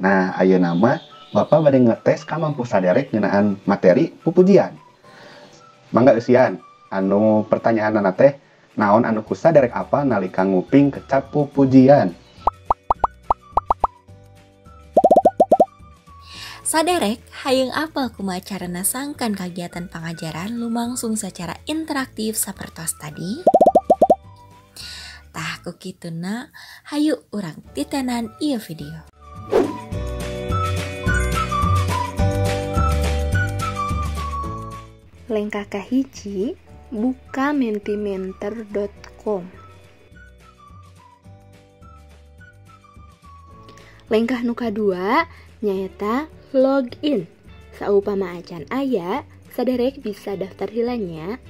Nah, ayeuna mah Bapak bade ngetes ka mampu saderek ngeunaan materi pupujian. Mangga eusian. Anu pertanyaanna teh naon anu ku saderek apa nalika nguping kecap pupujian? Saderek, hayang apal kumaha carana sangkan kagiatan pangajaran lumangsung secara interaktif sapertos tadi? Tah ku kituna, hayu urang titenan ieu video. Lengkah kahiji, buka mentimeter.com. Lengkah nu kadua nyaeta login. Saupama acan aya, saderek bisa daftar hilanya.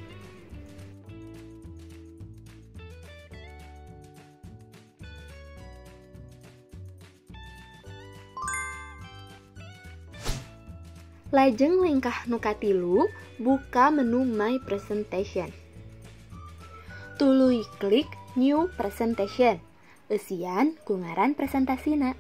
Lajeng lengkah nu katilu, buka menu My Presentation. Tuluy klik New Presentation. Eusian ku ngaran presentasina.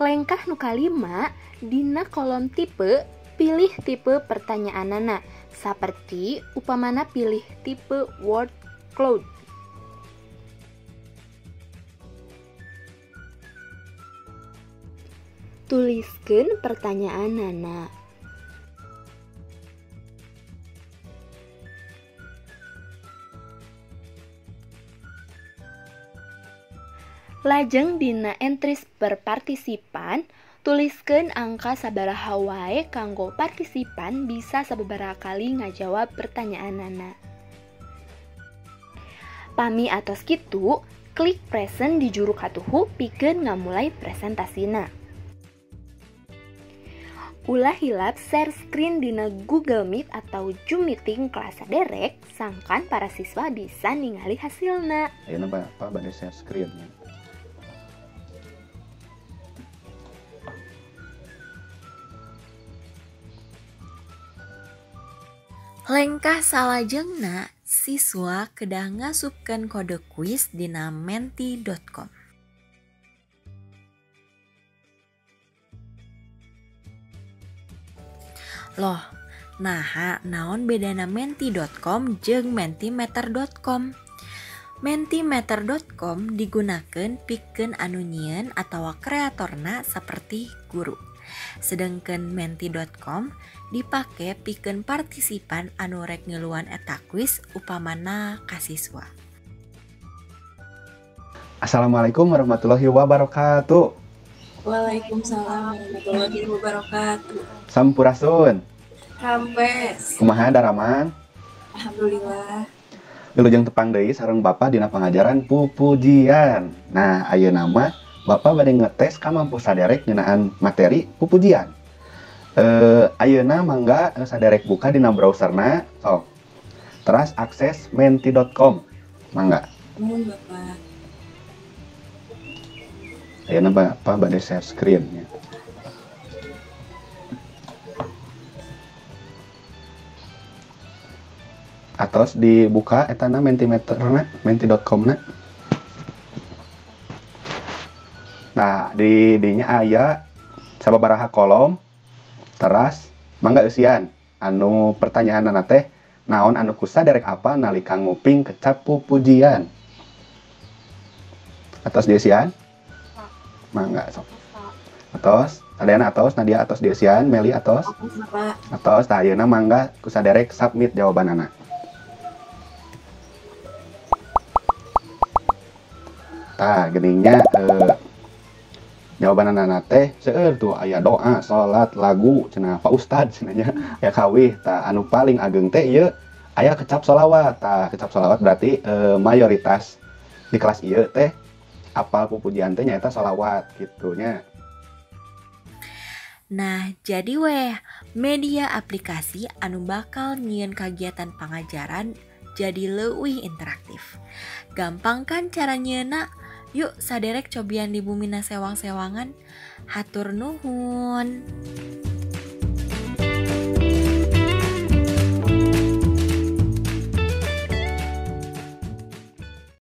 Lengkah nu kalima, dina kolom tipe, pilih tipe pertanyaanana, saperti upamana pilih tipe word cloud. Tuliskeun pertanyaanana. Lajeng dina entries per partisipan, tuliskeun angka sabaraha wae kanggo partisipan bisa sababaraha kali ngajawab pertanyaanana. Pami atos kitu, klik present di juru katuhu pikeun ngamulai presentasina. Ulah hilap share screen dina Google Meet atau Zoom meeting kelas saderek, sangkan para siswa bisa ningali hasilna. Ayeuna Bapak bade share screen-nya. Lengkah salajengna, siswa kedah ngasupkeun kode kuis dina menti.com. Loh, naha naon bedana menti.com jeung mentimeter.com? Mentimeter.com digunakeun pikeun anu nyieun atawa kreatorna saperti guru. Sedangkan menti.com dipake pikeun partisipan anu rek ngiluan eta kuis upamana kasiswa. Assalamualaikum warahmatullahi wabarakatuh. Waalaikumsalam warahmatullahi wabarakatuh. Sampurasun. Rampes. Kumaha daraman? Alhamdulillah. Wilujeng tepang deui sareng Bapak dina pangajaran pupujian. Nah, ayeuna mah Bapak bade ngetes ka mampu saderek ngeunaan materi pupujian. Ayeuna mangga saderek buka dina browserna, sok. Terus akses menti.com. Mangga. Nuhun Bapak. Ayeuna Bapak bade share screen-nya. Atos dibuka etana mentimeterna, menti.com-na. Nah, di dinya aya sababaraha kolom. Teras mangga eusian. Anu pertanyaanna teh naon anu ku saderek apa nalika nguping kecap pupujian? Atos dieusian? Mangga sok. Atos, sadayana atos, Nadia atos dieusian, Meli atos. Bapak. Atos, tah ayeuna mangga ku saderek submit jawabanana. Tah, geningnya jawaban anak teh seueur tuh aya doa, salat, lagu cenah Pak Ustad cenanya aya kawih. Tah anu paling ageng teh ieu aya kecap sholawat. Tah kecap sholawat berarti mayoritas di kelas ieu teh apal pupujian teh nyaeta sholawat kitu nya. Nah, jadi weh, media aplikasi anu bakal nyieun kagiatan pangajaran jadi leuwih interaktif. Gampang kan cara nyieunna? Yuk saderek cobian di bumina sewang-sewangan. Hatur nuhun.